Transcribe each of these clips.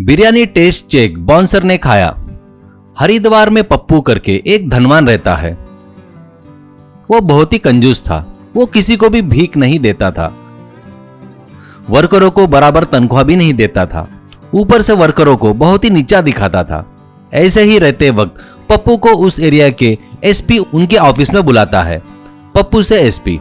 Biryani test check bouncer ने खाया। हरिद्वार में पप्पू करके एक धनवान रहता है। वो बहुत ही कंजूस था। वो किसी को भी भीख नहीं देता था, वर्करों को बराबर तनख्वाह भी नहीं देता था, ऊपर से वर्करों को बहुत ही नीचा दिखाता था। ऐसे ही रहते वक्त पप्पू को उस एरिया के एसपी उनके ऑफिस में बुलाता है। पप्पू से एसपी,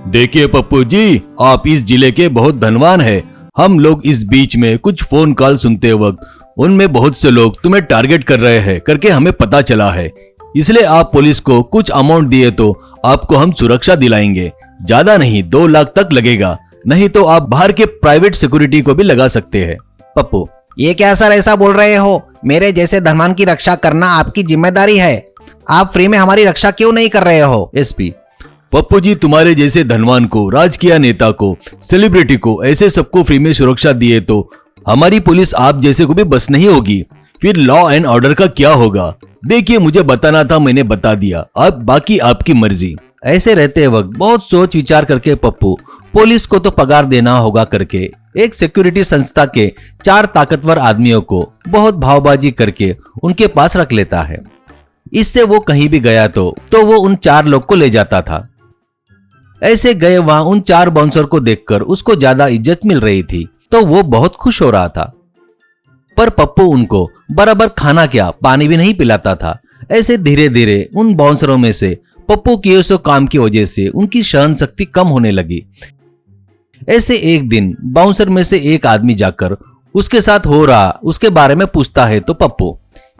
देखिए पप्पू जी, आप इस जिले के बहुत धनवान हैं। हम लोग इस बीच में कुछ फोन कॉल सुनते वक्त उनमें बहुत से लोग तुम्हें टारगेट कर रहे हैं करके हमें पता चला है। इसलिए आप पुलिस को कुछ अमाउंट दिए तो आपको हम सुरक्षा दिलाएंगे। ज्यादा नहीं, 2 लाख तक लगेगा, नहीं तो आप बाहर के प्राइवेट सिक्योरिटी को भी लगा सकते हैं। पप्पू, ये क्या सर ऐसा बोल रहे हो? मेरे जैसे धनवान की रक्षा करना आपकी जिम्मेदारी है। आप फ्री में हमारी रक्षा क्यों नहीं कर रहे हो? एसपी, पप्पू जी, तुम्हारे जैसे धनवान को, राजकीय नेता को, सेलिब्रिटी को, ऐसे सबको फ्री में सुरक्षा दिए तो हमारी पुलिस आप जैसे को भी बस नहीं होगी। फिर लॉ एंड ऑर्डर का क्या होगा? देखिए, मुझे बताना था, मैंने बता दिया, अब बाकी आपकी मर्जी। ऐसे रहते वक्त बहुत सोच विचार करके पप्पू पुलिस को तो पगार देना होगा करके एक सिक्योरिटी संस्था के 4 ताकतवर आदमियों को बहुत भावबाजी करके उनके पास रख लेता है। इससे वो कहीं भी गया तो वो उन 4 लोग को ले जाता था। ऐसे गए वहां उन 4 बाउंसर को देखकर उसको ज्यादा इज्जत मिल रही थी तो वो बहुत खुश हो रहा था। पर पप्पू उनको बराबर खाना क्या पानी भी नहीं पिलाता था। ऐसे धीरे धीरे उन बाउंसरों में से पप्पू किए उस काम की वजह से उनकी सहन शक्ति कम होने लगी। ऐसे एक दिन बाउंसर में से एक आदमी जाकर उसके साथ हो रहा उसके बारे में पूछता है तो पप्पू,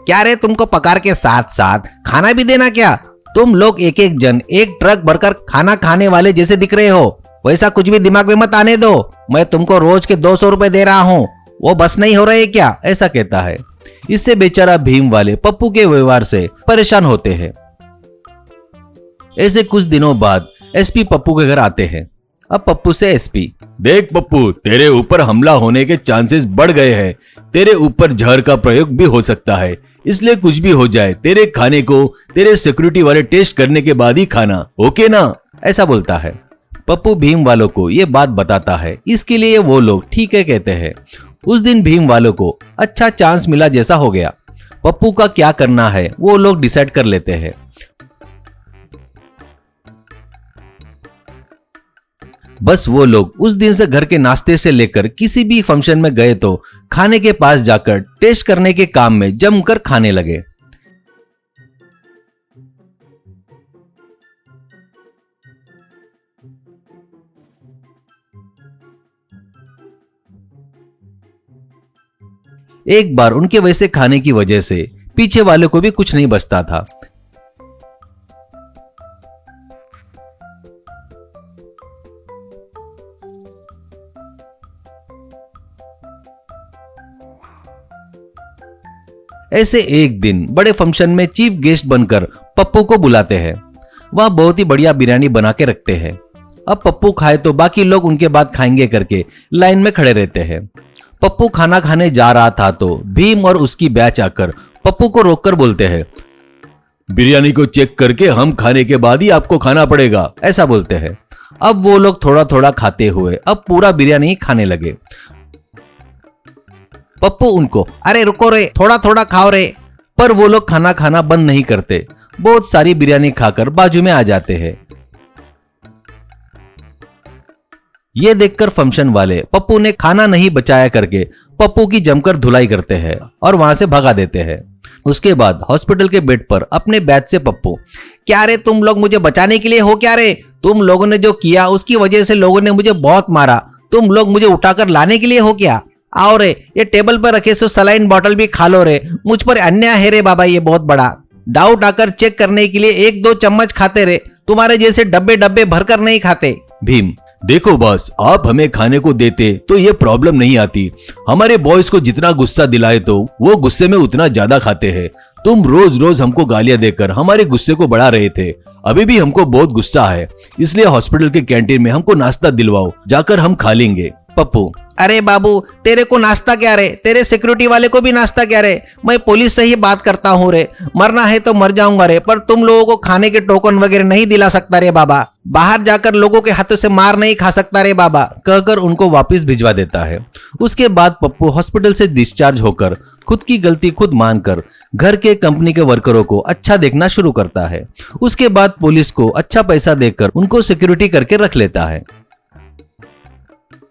क्या रे, तुमको पगार के साथ साथ खाना भी देना क्या? तुम लोग एक एक जन एक ट्रक भरकर खाना खाने वाले जैसे दिख रहे हो। वैसा कुछ भी दिमाग में मत आने दो। मैं तुमको रोज के 200 रुपए दे रहा हूँ, वो बस नहीं हो रहे क्या? ऐसा कहता है। इससे बेचारा भीम वाले पप्पू के व्यवहार से परेशान होते हैं। ऐसे कुछ दिनों बाद एसपी पप्पू के घर आते हैं। अब पप्पू से एसपी, देख पप्पू, तेरे ऊपर हमला होने के चांसेस बढ़ गए हैं। तेरे ऊपर जहर का प्रयोग भी हो सकता है, इसलिए कुछ भी हो जाए तेरे खाने को तेरे सिक्योरिटी वाले टेस्ट करने के बाद ही खाना, ओके ना? ऐसा बोलता है। पप्पू भीम वालों को ये बात बताता है। इसके लिए वो लोग ठीक है कहते हैं। उस दिन भीम वालों को अच्छा चांस मिला जैसा हो गया। पप्पू का क्या करना है वो लोग डिसाइड कर लेते हैं। बस वो लोग उस दिन से घर के नाश्ते से लेकर किसी भी फंक्शन में गए तो खाने के पास जाकर टेस्ट करने के काम में जमकर खाने लगे। एक बार उनके वैसे खाने की वजह से पीछे वाले को भी कुछ नहीं बचता था। ऐसे एक दिन बड़े फंक्शन में चीफ गेस्ट बनकर पप्पू को बुलाते हैं। वहां बहुत ही बढ़िया बिरयानी बना के रखते हैं। अब पप्पू खाए तो बाकी लोग उनके बाद खाएंगे करके लाइन में खड़े रहते हैं। पप्पू खाना खाने जा रहा था तो भीम और उसकी बैच आकर पप्पू को रोककर बोलते हैं, बिरयानी को चेक करके हम खाने के बाद ही आपको खाना पड़ेगा, ऐसा बोलते हैं। अब वो लोग थोड़ा थोड़ा खाते हुए अब पूरा बिरयानी खाने लगे। पप्पू उनको, अरे रुको रे, थोड़ा थोड़ा खाओ रे। पर वो लोग खाना खाना बंद नहीं करते। बहुत सारी बिरयानी खाकर बाजू में आ जाते हैं। ये देखकर फंक्शन वाले पप्पू ने खाना नहीं बचाया करके पप्पू की जमकर धुलाई करते हैं और वहां से भगा देते हैं। उसके बाद हॉस्पिटल के बेड पर अपने बैच से पप्पू, क्या रे, तुम लोग मुझे बचाने के लिए हो क्या रे? तुम लोगों ने जो किया उसकी वजह से लोगों ने मुझे बहुत मारा। तुम लोग मुझे उठाकर लाने के लिए हो क्या? आओ रे, ये टेबल पर रखे सो सलाइन बॉटल भी खा लो रे। मुझ पर अन्याय है रे बाबा, ये बहुत बड़ा। डाउट आकर चेक करने के लिए 1-2 चम्मच खाते रे, तुम्हारे जैसे डब्बे डब्बे भरकर नहीं खाते। भीम, देखो बॉस, आप हमें खाने को देते तो ये प्रॉब्लम नहीं आती। हमारे बॉयज को जितना गुस्सा दिलाए तो वो गुस्से में उतना ज्यादा खाते हैं। तुम रोज रोज हमको गालियां देकर हमारे गुस्से को बढ़ा रहे थे। अभी भी हमको बहुत गुस्सा है, इसलिए हॉस्पिटल के कैंटीन में हमको नाश्ता दिलवाओ, जाकर हम खा लेंगे। पप्पू, अरे बाबू, तेरे को नाश्ता क्या रे, तेरे सिक्योरिटी वाले को भी नाश्ता क्या रे। मैं पुलिस से ही बात करता हूँ रे, मरना है तो मर जाऊंगा रे, पर तुम लोगों को खाने के टोकन वगैरह नहीं दिला सकता रे बाबा। बाहर जाकर लोगों के हाथों से मार नहीं खा सकता रे बाबा। कहकर उनको वापस भिजवा देता है। उसके बाद पप्पू हॉस्पिटल से डिस्चार्ज होकर खुद की गलती खुद मानकर घर के कंपनी के वर्करों को अच्छा देखना शुरू करता है। उसके बाद पुलिस को अच्छा पैसा देकर उनको सिक्योरिटी करके रख लेता है।